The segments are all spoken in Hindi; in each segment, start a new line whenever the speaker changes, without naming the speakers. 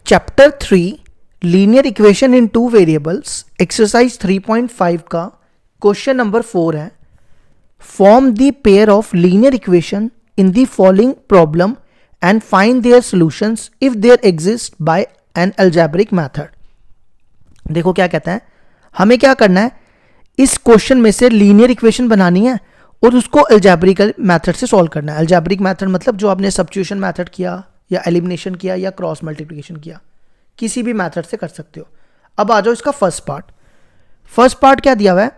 Chapter 3 linear equation in two variables exercise 3.5 का क्वेश्चन नंबर 4 है। Form the pair of linear equation in the following problem and find their solutions if there exist by an algebraic method. देखो क्या कहता है, हमें क्या करना है, इस क्वेश्चन में से लीनियर इक्वेशन बनानी है और उसको अलजेब्रिकल मेथड से सॉल्व करना है। अलजेब्रिक मेथड मतलब जो आपने सब्स्टिट्यूशन मेथड किया या एलिमिनेशन किया या क्रॉस मल्टीप्लिकेशन किया, किसी भी मेथड से कर सकते हो। अब आ जाओ इसका फर्स्ट पार्ट। फर्स्ट पार्ट क्या दिया हुआ है,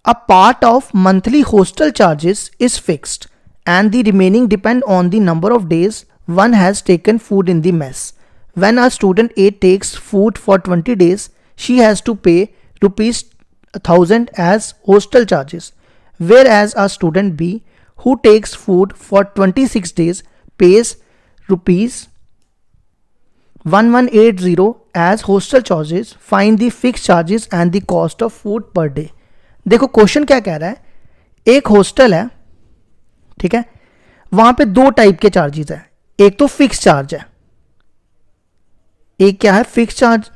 a part of monthly hostel charges is fixed and the remaining depend on the number of days one has taken food in the mess. When a student A takes food for 20 days she has to pay ₹1000 as hostel charges, whereas a student B who takes food for 26 days pays ₹1180 as hostel charges. Find the fixed charges and the cost of food per day. देखो क्वेश्चन क्या कह रहा है, एक हॉस्टल है, ठीक है, वहां पे दो टाइप के चार्जेस है। एक तो फिक्स चार्ज है, एक क्या है फिक्स चार्ज,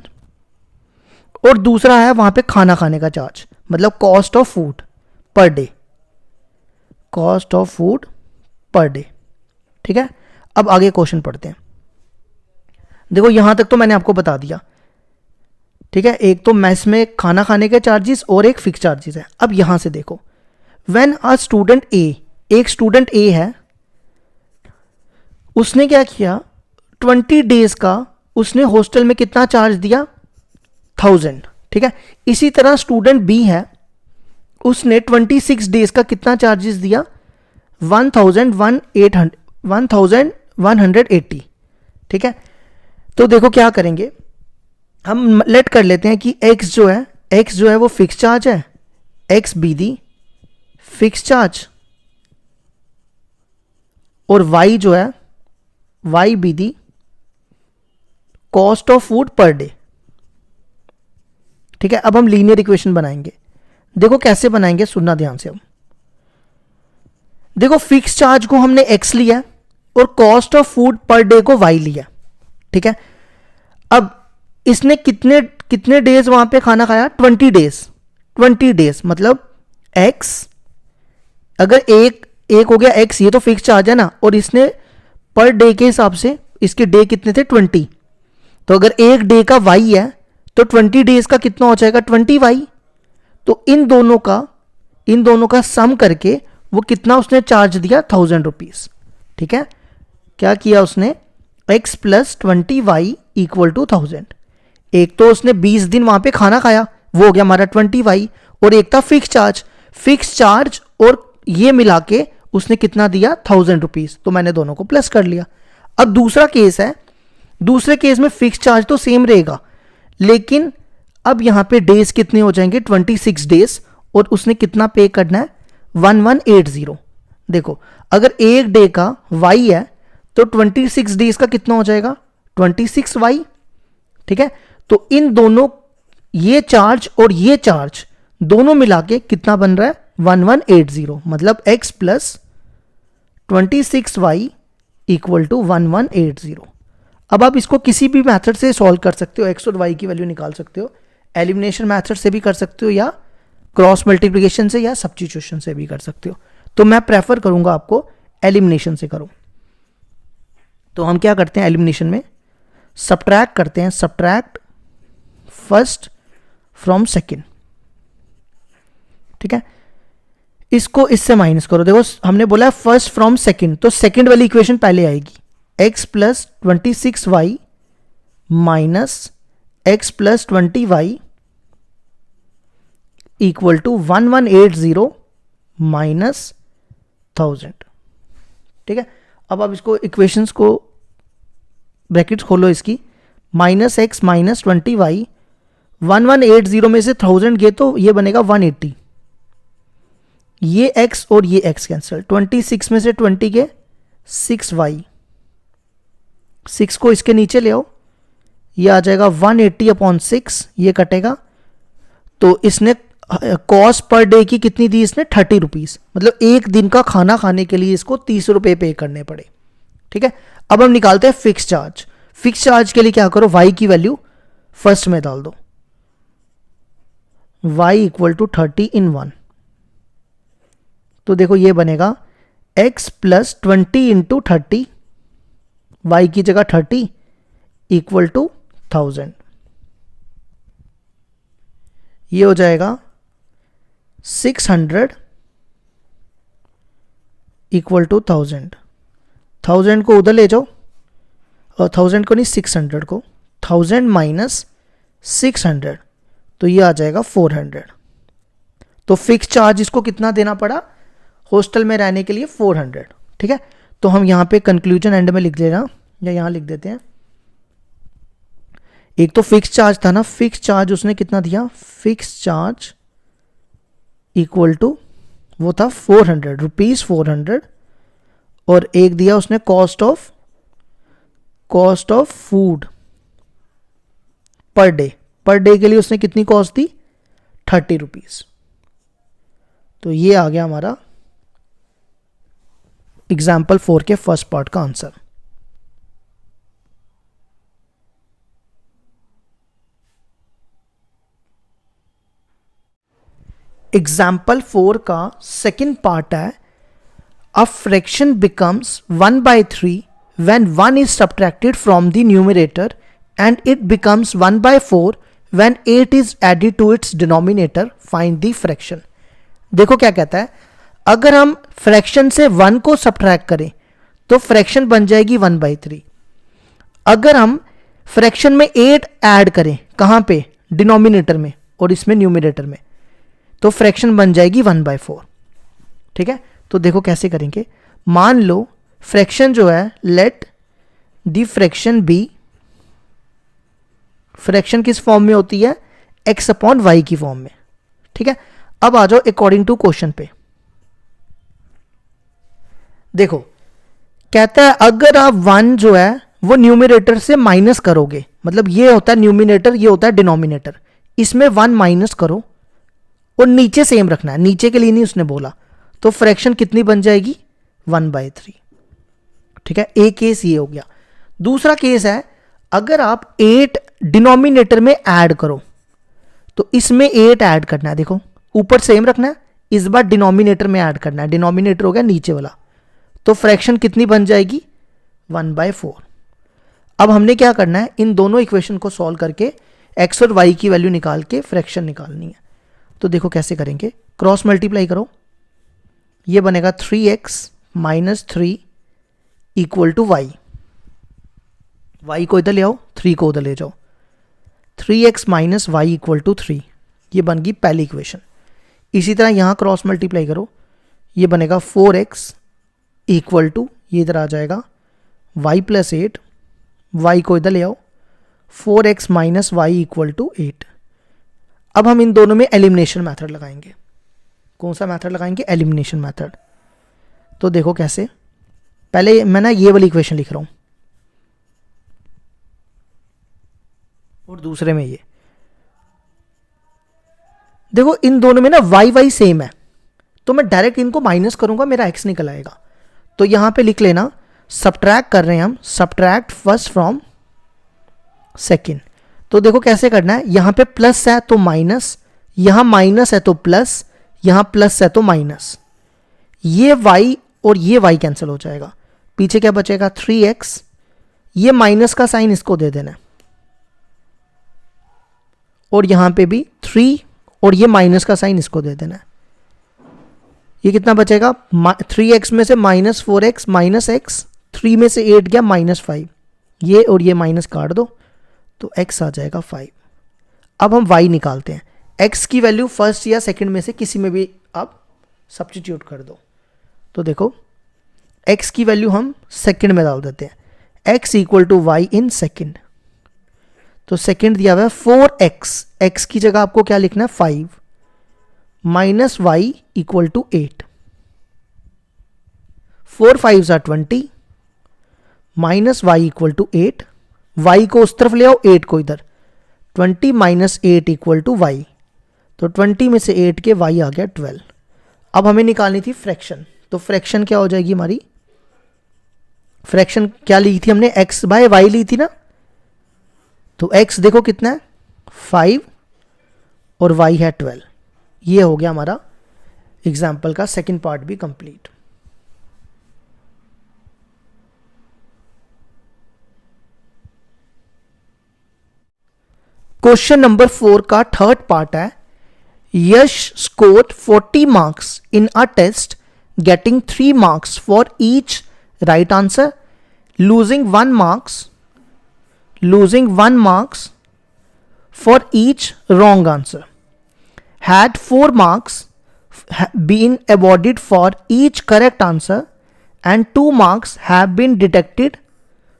और दूसरा है वहां पे खाना खाने का चार्ज, मतलब cost of food per day, cost of food per day. ठीक है, अब आगे क्वेश्चन पढ़ते हैं। देखो यहां तक तो मैंने आपको बता दिया, ठीक है, एक तो मेस में खाना खाने के चार्जेस और एक फिक्स चार्जेस है। अब यहां से देखो, व्हेन अ स्टूडेंट ए, एक स्टूडेंट ए है, उसने क्या किया, 20 days का उसने हॉस्टल में कितना चार्ज दिया, 1000। ठीक है, इसी तरह स्टूडेंट बी है, उसने 26 days का कितना चार्जेस दिया, 1180। ठीक है, तो देखो क्या करेंगे, हम लेट कर लेते हैं कि x जो है वो फिक्स चार्ज है, x be the fix charge, और y जो है y be the cost of food per day. ठीक है, अब हम लीनियर इक्वेशन बनाएंगे। देखो कैसे बनाएंगे, सुनना ध्यान से। हम देखो फिक्स चार्ज को हमने x लिया और cost of food per day को y लिया। ठीक है, अब इसने कितने डेज वहां पे खाना खाया, 20 days मतलब x, अगर एक हो गया x, ये तो फिक्स चार्ज है ना, और इसने पर डे के हिसाब से इसके डे कितने थे, 20, तो अगर एक डे का y है तो 20 days का कितना हो जाएगा, 20y। तो इन दोनों का सम करके वो कितना उसने चार्ज दिया, 1000 रुपीज। ठीक है, क्या किया उसने, x + 20y = 1000। एक तो उसने 20 दिन वहां पे खाना खाया, वो हो गया हमारा 20y, और एक था फिक्स चार्ज और ये मिला के उसने कितना दिया, 1000 रुपीज। तो मैंने दोनों को प्लस कर लिया। अब दूसरा केस है, दूसरे केस में फिक्स चार्ज तो सेम रहेगा, लेकिन अब यहां पे डेज कितने हो जाएंगे, 26 days, और उसने कितना पे करना है, 1180। देखो अगर एक डे का y है तो 26 days का कितना हो जाएगा, 26y। ठीक है, तो इन दोनों, ये चार्ज और ये चार्ज दोनों मिला के कितना बन रहा है, 1180, मतलब x + 26y = 1180। अब आप इसको किसी भी मेथड से सॉल्व कर सकते हो, x और y की वैल्यू निकाल सकते हो, एलिमिनेशन मेथड से भी कर सकते हो, या क्रॉस मल्टीप्लिकेशन से, या सब्स्टिट्यूशन से भी कर सकते हो। तो मैं प्रेफर करूंगा आपको एलिमिनेशन से करो। तो हम क्या करते हैं, एलिमिनेशन में सब्ट्रैक्ट करते हैं, सब्ट्रैक्ट फर्स्ट फ्रॉम सेकेंड। ठीक है, इसको इससे माइनस करो। देखो हमने बोला फर्स्ट फ्रॉम सेकेंड, तो सेकेंड वाली इक्वेशन पहले आएगी, x + 26y - x + 20y = 1180 - 1000। ठीक है, अब आप इसको इक्वेशंस को ब्रैकेट्स खोलो इसकी, -x - 20y, 1180 में से 1000 गए तो ये बनेगा 180, ये x और ये x कैंसिल, 26 में से 20 गए 6y, 6 को इसके नीचे ले आओ, ये आ जाएगा 180/6, ये कटेगा। तो इसने कॉस्ट पर डे की कितनी दी, इसने 30 रुपीज, मतलब एक दिन का खाना खाने के लिए इसको 30 रुपए पे करने पड़े। ठीक है, अब हम निकालते हैं फिक्स चार्ज। फिक्स चार्ज के लिए क्या करो, y की वैल्यू फर्स्ट में डाल दो, y इक्वल टू 30 इन 1। तो देखो ये बनेगा x प्लस 20 इंटू 30, y की जगह 30 इक्वल टू 1000। ये हो जाएगा 600 इक्वल टू 1000। 1000 को उधर ले जाओ, और 1000 को नहीं 600 को, 1000 माइनस 600, तो ये आ जाएगा 400। तो फिक्स चार्ज इसको कितना देना पड़ा हॉस्टल में रहने के लिए, 400। ठीक है, तो हम यहाँ पे कंक्लूजन एंड में लिख देना, या यहाँ लिख देते हैं। एक तो फिक्स चार्ज था ना, फिक्स चार्ज उसने कितना दिया, फिक्स चार्ज इक्वल टू वो था 400 रुपीज 400, और एक दिया उसने cost of food per day के लिए उसने कितनी कॉस्ट दी, 30 रुपीज। तो ये आ गया हमारा एग्जाम्पल 4 के फर्स्ट पार्ट का आंसर। एग्जाम्पल 4 का सेकेंड पार्ट है, a fraction becomes 1/3 when 1 is subtracted from the numerator and it becomes 1/4 when 8 is added to its denominator. Find the fraction. देखो क्या कहता है, अगर हम फ्रैक्शन से 1 को सब्ट्रैक्ट करें तो फ्रैक्शन बन जाएगी 1/3। अगर हम फ्रैक्शन में 8 ऐड करें, कहाँ पे, डिनोमिनेटर में, और इसमें न्यूमिनेटर में, तो फ्रैक्शन बन जाएगी 1/4। ठीक है, तो देखो कैसे करेंगे। मान लो फ्रैक्शन जो है, let the fraction be, fraction किस फॉर्म में होती है, x अपॉन वाई की फॉर्म में। ठीक है, अब आ जाओ अकॉर्डिंग टू क्वेश्चन पे। देखो कहता है अगर आप 1 जो है वो न्यूमिनेटर से माइनस करोगे, मतलब ये होता है न्यूमिनेटर, ये होता है डिनोमिनेटर, इसमें 1 माइनस करो और नीचे सेम रखना है, नीचे के लिए नहीं उसने बोला, तो फ्रैक्शन कितनी बन जाएगी, 1/3। ठीक है, एक केस ये हो गया। दूसरा केस है, अगर आप 8 डिनोमिनेटर में ऐड करो, तो इसमें 8 ऐड करना है, देखो ऊपर सेम रखना है, इस बार डिनोमिनेटर में ऐड करना है, डिनोमिनेटर हो गया नीचे वाला, तो फ्रैक्शन कितनी बन जाएगी, 1/4। अब हमने क्या करना है, इन दोनों इक्वेशन को सॉल्व करके x और y की वैल्यू निकाल के फ्रैक्शन निकालनी है। तो देखो कैसे करेंगे, क्रॉस मल्टीप्लाई करो, ये बनेगा 3x minus 3 equal to y। y को इधर ले आओ, 3 को उधर ले जाओ, 3x minus y equal to 3, ये बन गई पहली इक्वेशन। इसी तरह यहाँ क्रॉस मल्टीप्लाई करो, ये बनेगा 4x इक्वल टू, ये इधर आ जाएगा y प्लस 8, y को इधर ले आओ, 4x minus y equal to 8। अब हम इन दोनों में एलिमिनेशन मेथड लगाएंगे। कौन सा मेथड लगाएंगे, एलिमिनेशन मेथड। तो देखो कैसे, पहले मैं ना ये वाली इक्वेशन लिख रहा हूं और दूसरे में ये, देखो इन दोनों में ना y सेम है, तो मैं डायरेक्ट इनको माइनस करूंगा, मेरा x निकल आएगा। तो यहां पे लिख लेना, सब्ट्रैक्ट कर रहे हैं हम, सब्ट्रैक्ट फर्स्ट फ्रॉम सेकेंड। तो देखो कैसे करना है, यहां पे प्लस है तो माइनस, यहां माइनस है तो प्लस, यहां प्लस है तो माइनस, ये y और ये y कैंसिल हो जाएगा, पीछे क्या बचेगा 3x, ये माइनस का साइन इसको दे देना है, और यहां पे भी 3 और ये माइनस का साइन इसको दे देना है। ये कितना बचेगा, 3x में से माइनस 4x माइनस x, 3 में से 8 गया माइनस 5, ये और ये माइनस काट दो तो x आ जाएगा 5। अब हम y निकालते हैं, x की वैल्यू फर्स्ट या सेकंड में से किसी में भी आप सब्स्टिट्यूट कर दो। तो देखो x की वैल्यू हम सेकंड में डाल देते हैं, x equal to y in second. तो सेकंड दिया हुआ है 4x, x की जगह आपको क्या लिखना है 5, minus y equal to 8, 4 5 are 20, minus y equal to 8, y को उस तरफ ले आओ, 8 को इधर, 20 माइनस 8 इक्वल टू वाई, तो 20 में से 8 के y आ गया 12। अब हमें निकालनी थी फ्रैक्शन, तो फ्रैक्शन क्या हो जाएगी हमारी, फ्रैक्शन क्या ली थी हमने, x बाय वाई ली थी ना, तो x देखो कितना है 5 और y है 12। ये हो गया हमारा एग्जाम्पल का सेकंड पार्ट भी कंप्लीट। क्वेश्चन नंबर 4 का थर्ड पार्ट है, Yash scored 40 marks in a test getting 3 marks for each right answer, losing 1 marks for each wrong answer. Had 4 marks been awarded for each correct answer and 2 marks have been deducted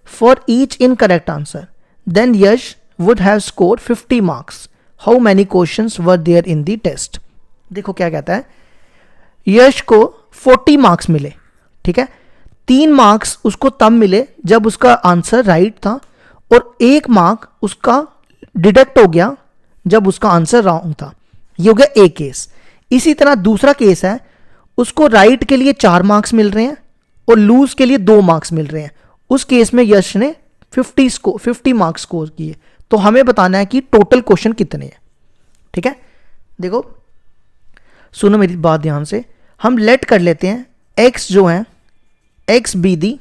for each incorrect answer, then Yash would have scored 50 marks. How many questions were there in the test? देखो क्या कहता है, यश को 40 मार्क्स मिले, ठीक है, 3 मार्क्स उसको तब मिले जब उसका आंसर राइट था और 1 मार्क उसका डिडक्ट हो गया जब उसका आंसर रॉन्ग था। ये हो गया एक केस। इसी तरह दूसरा केस है, उसको राइट के लिए 4 मार्क्स मिल रहे हैं और लूज के लिए 2 मार्क्स मिल रहे हैं। उस केस में यश ने 50 मार्क्स स्कोर किए। तो हमें बताना है कि टोटल क्वेश्चन कितने हैं, ठीक है। देखो सुनो मेरी बात ध्यान से, हम लेट कर लेते हैं x जो है x be the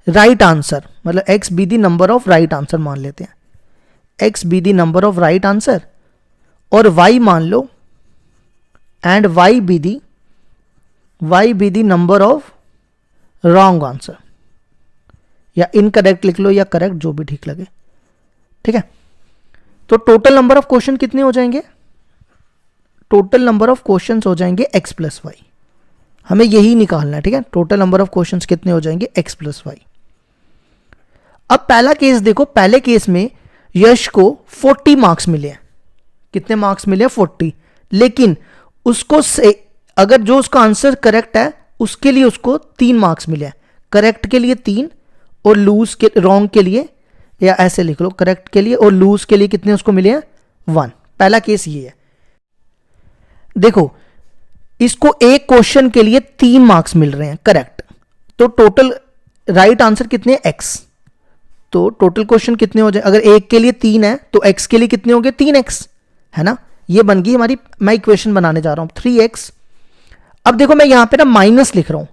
right answer, मतलब x be the number of right answer मान लेते हैं, x be the number of right answer, और y मान लो and y be the number of wrong answer, या इनकरेक्ट लिख लो या करेक्ट, जो भी ठीक लगे, ठीक है। तो टोटल नंबर ऑफ क्वेश्चन कितने हो जाएंगे, टोटल नंबर ऑफ क्वेश्चंस हो जाएंगे x प्लस वाई। हमें यही निकालना है, ठीक है। टोटल नंबर ऑफ क्वेश्चंस कितने हो जाएंगे, x प्लस वाई। अब पहला केस देखो, पहले केस में यश को 40 मार्क्स मिले हैं। कितने मार्क्स मिले, 40। लेकिन उसको से अगर जो उसका आंसर करेक्ट है उसके लिए उसको 3 मार्क्स मिले हैं, करेक्ट के लिए 3 और लूज के रॉन्ग के लिए, या ऐसे लिख लो, करेक्ट के लिए और लूज के लिए कितने उसको मिले हैं, 1। पहला केस ये है। देखो इसको एक क्वेश्चन के लिए 3 मार्क्स मिल रहे हैं करेक्ट, तो टोटल राइट आंसर कितने, x। तो टोटल क्वेश्चन कितने हो जाए, अगर एक के लिए 3 है तो x के लिए कितने हो गए, 3x, है ना। ये बन गई हमारी, मैं इक्वेशन बनाने जा रहा हूं 3x। अब देखो मैं यहां पे ना माइनस लिख रहा हूं,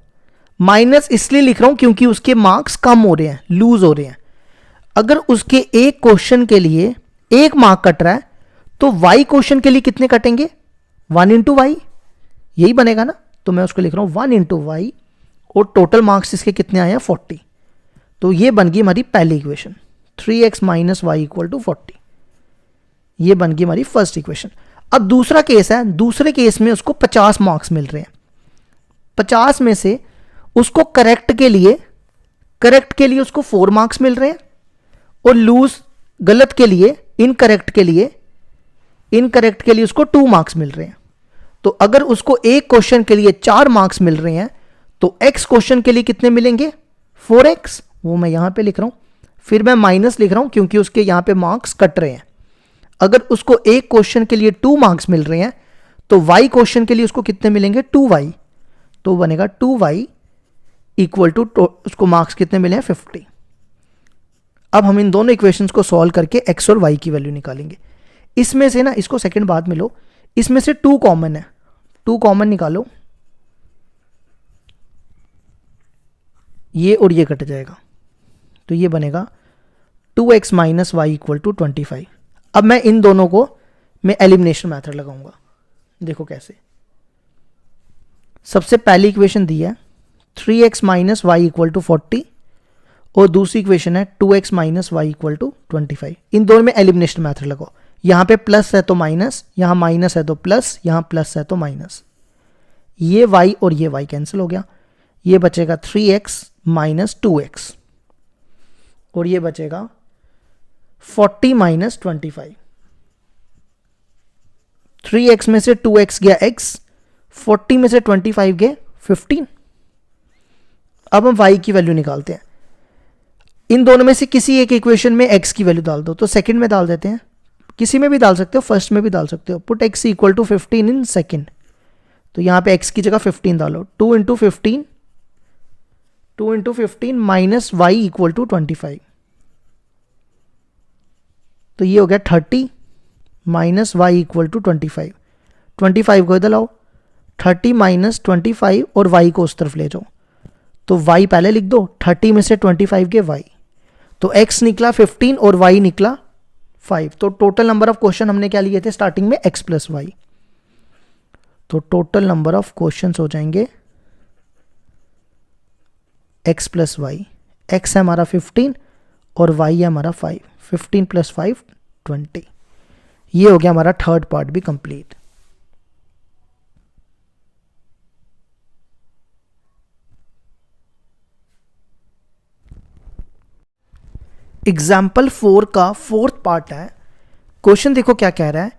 माइनस इसलिए लिख रहा हूं क्योंकि उसके मार्क्स कम हो रहे हैं, लूज हो रहे हैं। अगर उसके एक क्वेश्चन के लिए 1 मार्क कट रहा है तो y क्वेश्चन के लिए कितने कटेंगे, 1 इंटू वाई, यही बनेगा ना। तो मैं उसको लिख रहा हूं 1 इंटू वाई, और टोटल मार्क्स इसके कितने आए हैं, 40। तो ये बन गई हमारी पहली equation, 3x minus y equal to 40। ये बन गई हमारी फर्स्ट इक्वेशन। अब दूसरा केस है, दूसरे केस में उसको 50 मार्क्स मिल रहे हैं। 50 में से उसको करेक्ट के लिए उसको 4 मार्क्स मिल रहे हैं, और लूज गलत के लिए, इनकरेक्ट के लिए उसको 2 मार्क्स मिल रहे हैं। तो अगर उसको एक क्वेश्चन के लिए 4 मार्क्स मिल रहे हैं तो x क्वेश्चन के लिए कितने मिलेंगे, 4x। वो मैं यहां पे लिख रहा हूं, फिर मैं माइनस लिख रहा हूं क्योंकि उसके यहां पे मार्क्स कट रहे हैं। अगर उसको एक क्वेश्चन के लिए 2 मार्क्स मिल रहे हैं तो y क्वेश्चन के लिए उसको कितने मिलेंगे, 2y। तो बनेगा 2y इक्वल टू, उसको मार्क्स कितने मिले हैं, 50। अब हम इन दोनों इक्वेशंस को सॉल्व करके x और y की वैल्यू निकालेंगे। इसमें से ना, इसको सेकंड बाद में लो, इसमें से 2 कॉमन है, 2 कॉमन निकालो, ये और ये कट जाएगा, तो ये बनेगा 2x minus y equal to 25। अब मैं इन दोनों को मैं एलिमिनेशन मेथड लगाऊंगा। देखो कैसे, सबसे पहली इक्वेशन दी है 3x minus y equal to 40, और दूसरी इक्वेशन है 2x minus y equal to 25। इन दोनों में एलिमिनेशन मेथड लगाओ। यहां पे प्लस है तो माइनस, यहां माइनस है तो प्लस, यहां प्लस है तो माइनस। ये y और ये y कैंसिल हो गया, ये बचेगा 3x माइनस 2x, और ये बचेगा 40 माइनस 25। 3x में से 2x गया x, 40 में से 25 गए 15। अब हम y की वैल्यू निकालते हैं। इन दोनों में से किसी एक इक्वेशन में x की वैल्यू डाल दो, तो सेकंड में डाल देते हैं, किसी में भी डाल सकते हो, फर्स्ट में भी डाल सकते हो। Put x equal to 15 in second, तो यहां पे x की जगह 15 डालो, 2 into 15 minus y equal to 25। तो ये हो गया 30 माइनस वाई इक्वल टू 25। 25 को इधर लाओ, 30 माइनस 25 और y को उस तरफ ले जाओ, तो y पहले लिख दो, 30 में से 25 के y, तो x निकला 15 और y निकला 5। तो टोटल नंबर ऑफ क्वेश्चन हमने क्या लिए थे स्टार्टिंग में, x प्लस वाई। तो टोटल नंबर ऑफ क्वेश्चन हो जाएंगे x प्लस वाई। x है हमारा 15 और y है हमारा 5। 15 प्लस 5 20। ये हो गया हमारा थर्ड पार्ट भी कंप्लीट। एग्जाम्पल 4 का फोर्थ पार्ट है। क्वेश्चन देखो क्या कह रहा है,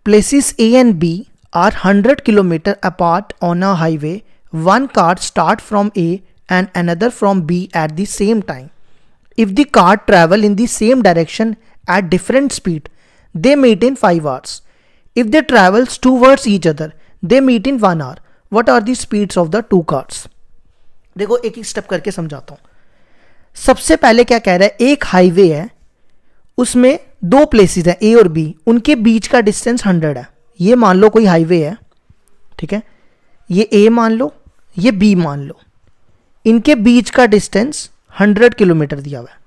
places A and B are 100 kilometre apart on a highway, one car start from A and another from B at the same time. If the car travel in the same direction at different speed, they meet in 5 hours. If they travels towards each other, they meet in 1 hour. What are the speeds of the two cars? देखो एक एक स्टेप करके समझाता हूं। सबसे पहले क्या कह रहा है, एक हाईवे है, उसमें दो प्लेसेस है ए और बी, उनके बीच का डिस्टेंस 100 है। ये मान लो कोई हाईवे है, ठीक है, ये ए मान लो, ये बी मान लो, इनके बीच का डिस्टेंस 100 किलोमीटर दिया हुआ है,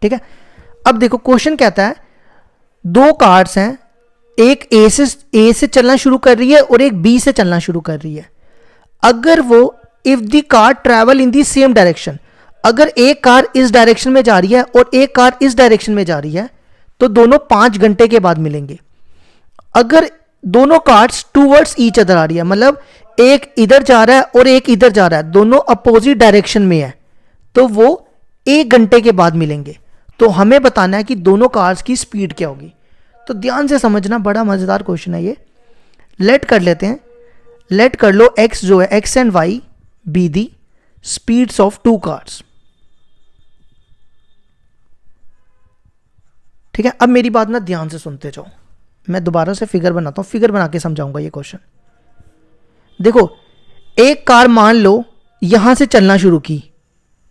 ठीक है। अब देखो क्वेश्चन कहता है दो कार्स हैं, एक ए से चलना शुरू कर रही है और एक बी से चलना शुरू कर रही है। अगर वो if the car travel in the same direction, अगर एक कार इस डायरेक्शन में जा रही है और एक कार इस डायरेक्शन में जा रही है, तो दोनों 5 घंटे के बाद मिलेंगे। अगर दोनों कार्स टूवर्ड्स ईच अदर आ रही है, मतलब एक इधर जा रहा है और एक इधर जा रहा है, दोनों अपोजिट डायरेक्शन में है, तो वो 1 घंटे के बाद मिलेंगे। तो हमें बताना है कि दोनों कार्स की स्पीड क्या होगी। तो ध्यान से समझना, बड़ा मजेदार क्वेश्चन है ये। लेट कर लेते हैं, लेट कर लो x जो है, x and y be the speeds of two cars, ठीक है। अब मेरी बात ना ध्यान से सुनते जाओ, मैं दोबारा से फिगर बनाता हूं, फिगर बना के समझाऊंगा ये क्वेश्चन। देखो एक कार मान लो यहां से चलना शुरू की,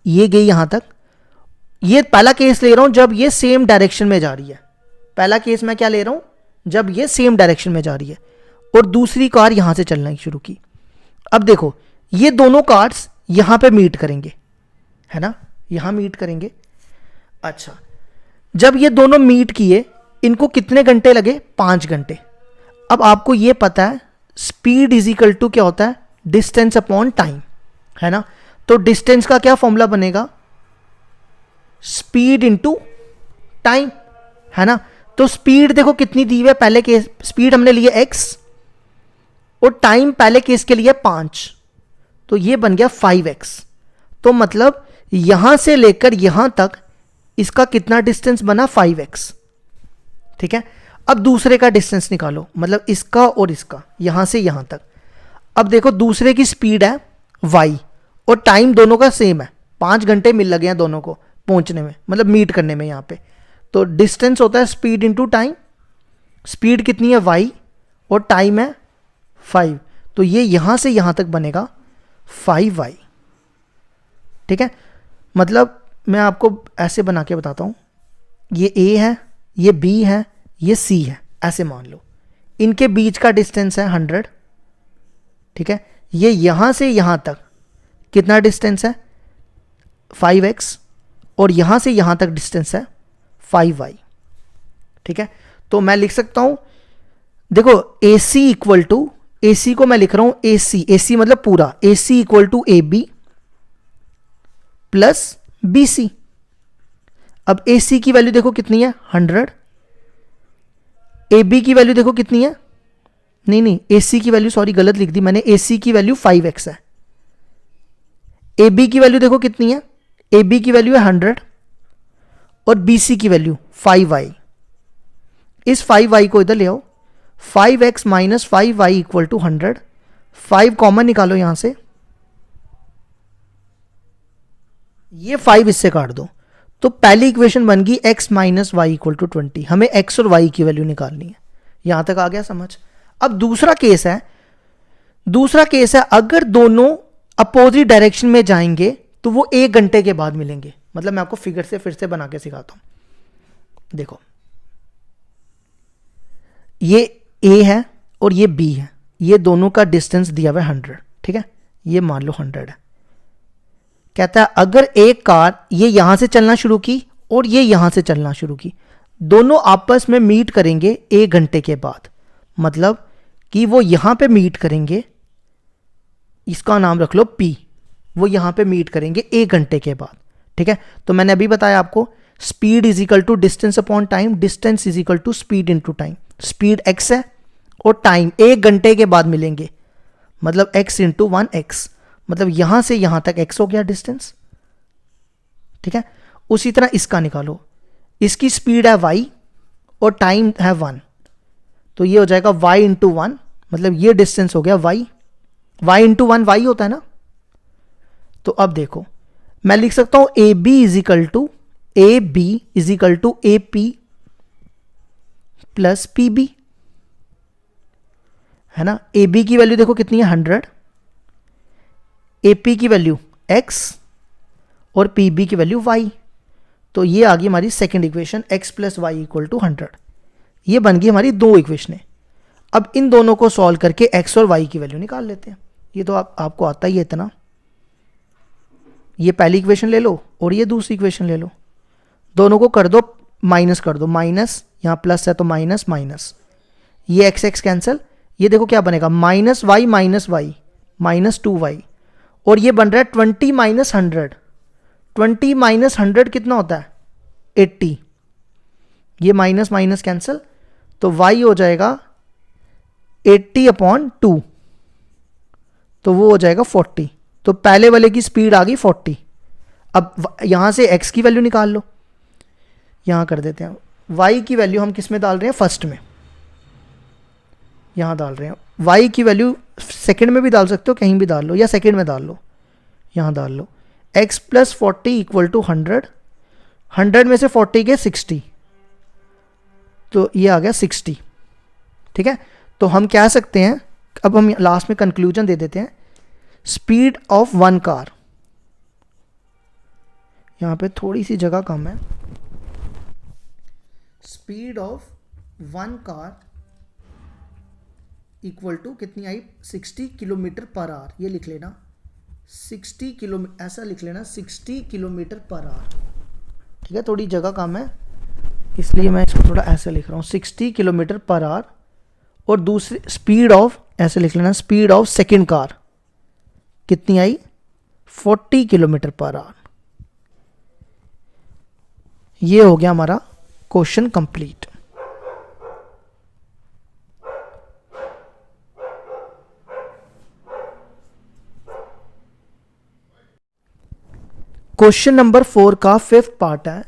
ये गई यहां तक, ये पहला केस ले रहा हूं जब ये सेम डायरेक्शन में जा रही है। पहला केस मैं क्या ले रहा हूं, जब ये सेम डायरेक्शन में जा रही है, और दूसरी कार यहां से चलना शुरू की। अब देखो ये दोनों कार्स यहां पे मीट करेंगे, है ना, यहां मीट करेंगे। अच्छा, जब ये दोनों मीट किए, इनको कितने घंटे लगे, 5 घंटे। अब आपको ये पता है स्पीड इज इक्वल टू क्या होता है, डिस्टेंस अपॉन टाइम, है ना। तो डिस्टेंस का क्या फॉर्मूला बनेगा, स्पीड इंटू टाइम, है ना। तो स्पीड देखो कितनी दी हुई है, पहले केस स्पीड हमने लिए x और टाइम पहले केस के लिए 5, तो ये बन गया 5x। तो मतलब यहां से लेकर यहां तक इसका कितना डिस्टेंस बना, 5x, ठीक है। अब दूसरे का डिस्टेंस निकालो, मतलब इसका और इसका, यहां से यहां तक। अब देखो दूसरे की स्पीड है y और टाइम दोनों का सेम है, 5 घंटे मिल लगे हैं दोनों को पहुंचने में, मतलब मीट करने में यहां पे। तो डिस्टेंस होता है स्पीड इंटू टाइम। स्पीड कितनी है y और टाइम है 5, तो ये यहां से यहां तक बनेगा 5y, ठीक है। मतलब मैं आपको ऐसे बना के बताता हूं, ये a है, ये b है, ये c है, ऐसे मान लो। इनके बीच का डिस्टेंस है 100, ठीक है। ये यहां से यहां तक कितना डिस्टेंस है, 5x, और यहां से यहां तक डिस्टेंस है 5y, ठीक है। तो मैं लिख सकता हूं, देखो AC इक्वल टू, AC को मैं लिख रहा हूं AC मतलब पूरा, AC equal to AB plus BC। अब AC की वैल्यू देखो कितनी है, 100। AB की वैल्यू देखो कितनी है, नहीं AC की वैल्यू, सॉरी गलत लिख दी मैंने, AC की वैल्यू 5x है। AB की वैल्यू देखो कितनी है, AB की वैल्यू है 100 और BC की वैल्यू 5y। इस 5y को इधर ले आओ, 5x minus 5y equal to 100। 5 common निकालो यहां से, ये 5 इससे काट दो, तो पहली इक्वेशन बन गई x minus y equal to 20। हमें x और y की वैल्यू निकालनी है। यहां तक आ गया समझ। अब दूसरा केस है, अगर दोनों अपोजिट डायरेक्शन में जाएंगे तो वो 1 घंटे के बाद मिलेंगे, मतलब मैं आपको फिगर से फिर से बना के सिखाता हूँ। देखो ये A है और ये B है, ये दोनों का डिस्टेंस दिया हुआ है 100, ठीक है, ये मान लो 100 है। कहता है अगर एक कार ये यहां से चलना शुरू की और ये यहां से चलना शुरू की, दोनों आपस में मीट करेंगे 1 घंटे के बाद, मतलब कि वो यहां पे मीट करेंगे, इसका नाम रख लो P, वो यहां पे मीट करेंगे 1 घंटे के बाद, ठीक है। तो मैंने अभी बताया आपको speed is equal to distance upon time, distance is equal to speed into time. Speed x है और टाइम 1 घंटे के बाद मिलेंगे, मतलब x इंटू 1x, मतलब यहां से यहां तक x हो गया डिस्टेंस, ठीक है। उसी तरह इसका निकालो, इसकी स्पीड है y और टाइम है 1, तो ये हो जाएगा y इंटू 1, मतलब ये डिस्टेंस हो गया y, y इंटू 1 y होता है ना। तो अब देखो मैं लिख सकता हूं A B is equal to A P plus P B, है ना। ए बी की वैल्यू देखो कितनी है 100, ए पी की वैल्यू x और पी बी की वैल्यू y, तो ये आ गई हमारी second equation x plus y equal to 100। ये बन गई हमारी दो इक्वेशनें। अब इन दोनों को सॉल्व करके x और y की वैल्यू निकाल लेते हैं। ये तो आपको आता ही है इतना। ये पहली इक्वेशन ले लो और ये दूसरी इक्वेशन ले लो, दोनों को कर दो माइनस कर दो, माइनस यहाँ प्लस है तो माइनस माइनस, ये x x कैंसिल, ये देखो क्या बनेगा माइनस वाई माइनस 2y, और ये बन रहा है 20 माइनस 100, 20 माइनस 100 कितना होता है 80, ये माइनस माइनस कैंसिल, तो y हो जाएगा 80 अपॉन 2, तो वो हो जाएगा 40। तो पहले वाले की स्पीड आ गई 40। अब यहां से x की वैल्यू निकाल लो, यहां कर देते हैं y की वैल्यू हम किस में डाल रहे हैं फर्स्ट में, यहां डाल रहे हैं। y की वैल्यू सेकंड में भी डाल सकते हो, कहीं भी डाल लो, या सेकंड में डाल लो, यहां डाल लो। x प्लस 40 इक्वल टू 100, 100 में से 40 के 60, तो ये आ गया 60, ठीक है। तो हम कह सकते हैं, अब हम लास्ट में कंक्लूजन दे देते हैं, स्पीड ऑफ वन कार, यहां पे थोड़ी सी जगह कम है, speed of one car equal to कितनी आई 60 किलोमीटर पर आवर, ये लिख लेना 60 किलोमीटर, ऐसा लिख लेना 60 किलोमीटर पर आवर, ठीक है। थोड़ी जगह कम है इसलिए मैं इसको थोड़ा ऐसे लिख रहा हूँ 60 किलोमीटर पर आवर, और दूसरी स्पीड ऑफ ऐसे लिख लेना स्पीड ऑफ सेकंड कार कितनी आई 40 किलोमीटर पर आवर। ये हो गया हमारा क्वेश्चन कंप्लीट। क्वेश्चन नंबर 4 का 5th पार्ट है,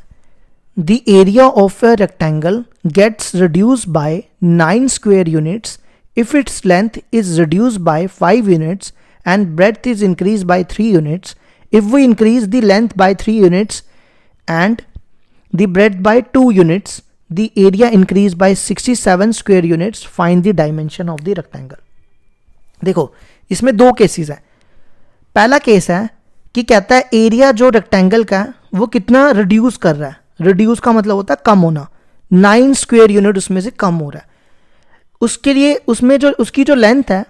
the area of a rectangle gets reduce by 9 square units if its length is reduce by 5 units and breadth is increased by 3 units. If we increase the length by 3 units and the breadth by 2 units, the area increased by 67 square units. Find the dimension of the rectangle. देखो इसमें दो केसेस हैं। पहला केस है कि कहता है एरिया जो रेक्टेंगल का है वो कितना रिड्यूस कर रहा है, रिड्यूस का मतलब होता है कम होना, 9 स्क्वायर यूनिट उसमें से कम हो रहा है। उसके लिए उसमें जो उसकी जो लेंथ है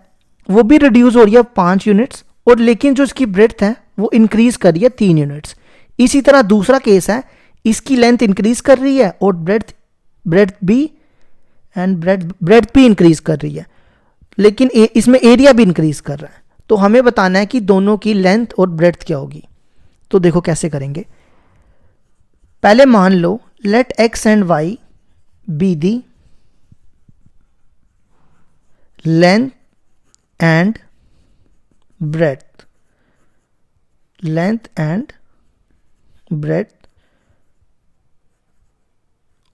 वो भी रिड्यूस हो रही है 5 यूनिट्स, और लेकिन जो इसकी ब्रेड्थ है वो इंक्रीज कर रही है 3 यूनिट्स। इसी तरह दूसरा केस है, इसकी लेंथ इंक्रीज कर रही है और ब्रेड्थ भी इंक्रीज कर रही है, लेकिन इसमें एरिया भी इंक्रीज कर रहा है। तो हमें बताना है कि दोनों की लेंथ और ब्रेड्थ क्या होगी। तो देखो कैसे करेंगे। पहले मान लो let x and y be the length and breadth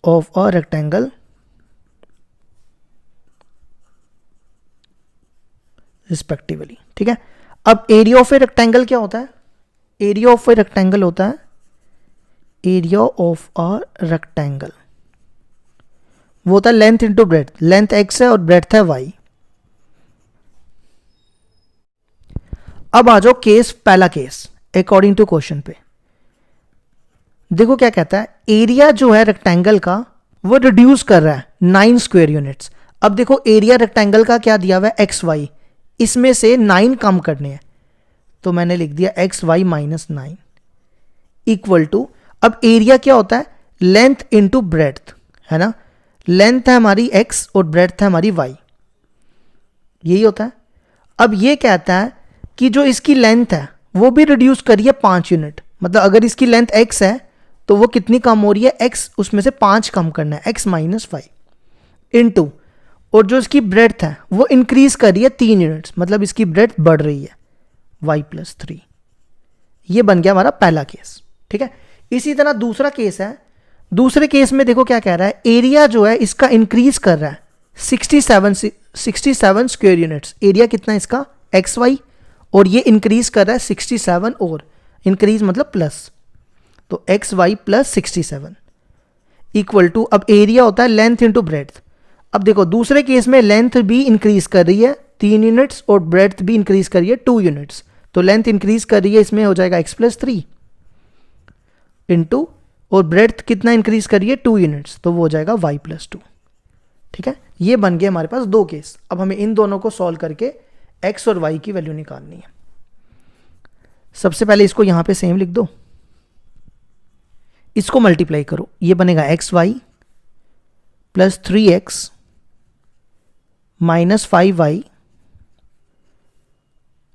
of a rectangle respectively, ठीक है। अब एरिया ऑफ ए रेक्टेंगल क्या होता है, एरिया ऑफ ए रेक्टेंगल होता है, एरिया ऑफ अ रेक्टेंगल वो होता है length into breadth, length x है और ब्रेड्थ है y। अब आ जाओ केस, पहला केस अकॉर्डिंग टू क्वेश्चन पे। देखो क्या कहता है, एरिया जो है रेक्टेंगल का वो रिड्यूस कर रहा है 9 स्क्वायर यूनिट्स। अब देखो एरिया रेक्टेंगल का क्या दिया हुआ है, एक्स वाई, इसमें से 9 कम करने हैं, तो मैंने लिख दिया x y minus 9 equal to, अब एरिया क्या होता है, लेंथ इंटू ब्रेड्थ, है ना, लेंथ है हमारी x और ब्रेड्थ है हमारी y, यही होता है। अब ये कहता है कि जो इसकी लेंथ है वो भी रिड्यूस करिए 5 यूनिट, मतलब अगर इसकी लेंथ x है तो वो कितनी कम हो रही है, x उसमें से 5 कम करना है, x माइनस 5 इंटू, और जो इसकी ब्रेड्थ है वो इंक्रीज कर रही है 3 यूनिट्स, मतलब इसकी ब्रेड्थ बढ़ रही है y प्लस 3। ये बन गया हमारा पहला केस, ठीक है। इसी तरह दूसरा केस है, दूसरे केस में देखो क्या कह रहा है, एरिया जो है इसका इंक्रीज कर रहा है 67 स्क्वायर यूनिट्स, एरिया कितना है इसका एक्स वाई, और ये इंक्रीज कर रहा है 67, और इंक्रीज मतलब प्लस, तो x y plus 67 equal to, अब एरिया होता है लेंथ इंटू ब्रेड्थ। अब देखो दूसरे केस में लेंथ भी इंक्रीज कर रही है 3 यूनिट्स और ब्रेड्थ भी इंक्रीज कर रही है 2 यूनिट्स, तो लेंथ इंक्रीज कर रही है, इसमें हो जाएगा एक्स प्लस 3 इंटू, और ब्रेड्थ कितना इंक्रीज करिए 2 यूनिट्स, तो वो हो जाएगा y प्लस 2, ठीक है। ये बन गए हमारे पास 2 केस। अब हमें इन दोनों को सॉल्व करके x और y की वैल्यू निकालनी है। सबसे पहले इसको यहां पे सेम लिख दो, इसको मल्टीप्लाई करो, ये बनेगा x y plus 3x minus 5y,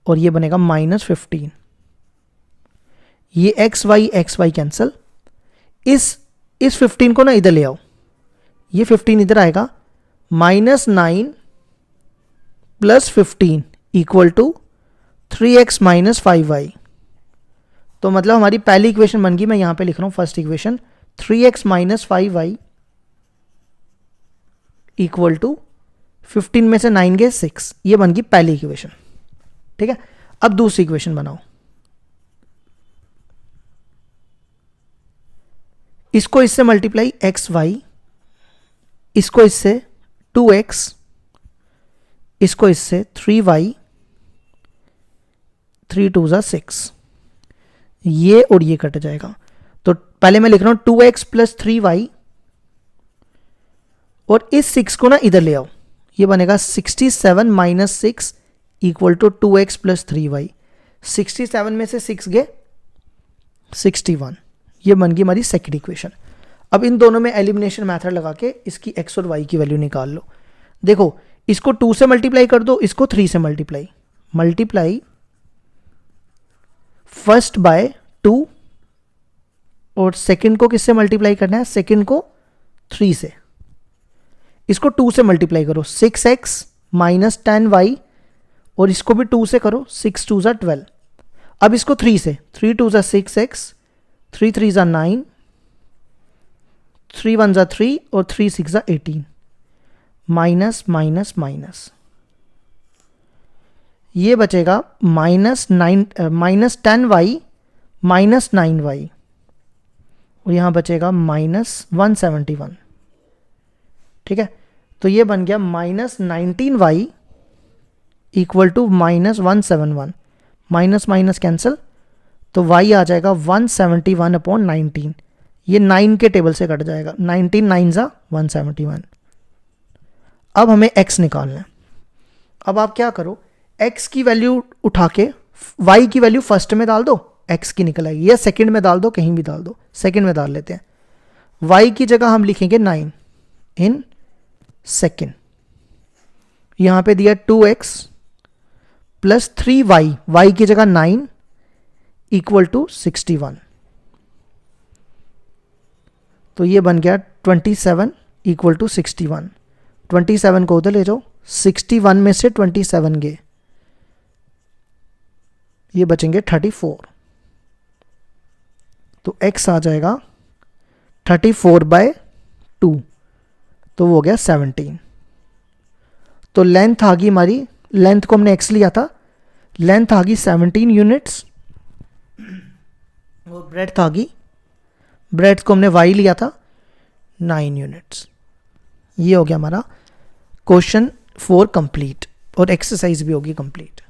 और ये बनेगा माइनस 15। ये एक्स वाई कैंसल, इस 15 को ना इधर ले आओ, ये 15 इधर आएगा, minus 9 plus 15 equal to 3x minus 5y, तो मतलब हमारी पहली इक्वेशन बन गई, मैं यहां पे लिख रहा हूं first equation, 3x minus 5y equal to 15 में से 9 गए 6, ये बन गई पहली इक्वेशन, ठीक है। अब दूसरी इक्वेशन बनाओ, इसको इससे मल्टीप्लाई एक्स वाई, इसको इससे 2x, इसको इससे 3y, 3 2 ज़ा 6, ये और ये कट जाएगा, तो पहले मैं लिख रहा हूं 2x प्लस 3y, और इस 6 को ना इधर ले आओ, ये बनेगा 67 minus 6 equal to 2x plus 3y, 67 में से 6 गए 61, ये बन गई हमारी सेकंड इक्वेशन। अब इन दोनों में एलिमिनेशन मेथड लगा के इसकी x और y की वैल्यू निकाल लो। देखो इसको 2 से मल्टीप्लाई कर दो, इसको 3 से मल्टीप्लाई फर्स्ट बाय 2, और सेकंड को किससे मल्टीप्लाई करना है, सेकंड को 3 से, इसको 2 से मल्टीप्लाई करो 6x माइनस 10y, और इसको भी 2 से करो 6 2 ज़ा 12, अब इसको 3 से, 3 2 ज़ा 6x, 3 3 ज़ा 9, 3 1 ज़ा 3, और 3 6 ज़ा 18, माइनस माइनस माइनस, ये बचेगा माइनस 10y माइनस 9y, और यहाँ बचेगा माइनस 171, ठीक है। तो ये बन गया minus 19y equal to minus 171, minus minus cancel, तो y आ जाएगा 171 अपॉन 19, ये 9 के टेबल से कट जाएगा, 19 9 ज़ा 171। अब हमें x निकालना है। अब आप क्या करो, x की वैल्यू उठा के y की वैल्यू फर्स्ट में डाल दो, x की निकल आएगी, या सेकंड में डाल दो, कहीं भी डाल दो, सेकंड में डाल लेते हैं। y की जगह हम लिखेंगे 9 इन सेकंड, यहां पे दिया 2x प्लस 3y, y की जगह 9 इक्वल टू 61, तो ये बन गया 27 इक्वल टू 61, 27 को उधर ले जाओ, 61 में से 27 गए, ये बचेंगे 34, तो x आ जाएगा 34 बाय 2, तो वो हो गया 17। तो लेंथ आ गई हमारी, लेंथ को हमने x लिया था, लेंथ आ गई 17 यूनिट्स, और ब्रेड्थ आ गई, ब्रेड्थ को हमने y लिया था 9 यूनिट्स। ये हो गया हमारा क्वेश्चन 4 कंप्लीट, और एक्सरसाइज भी होगी कंप्लीट।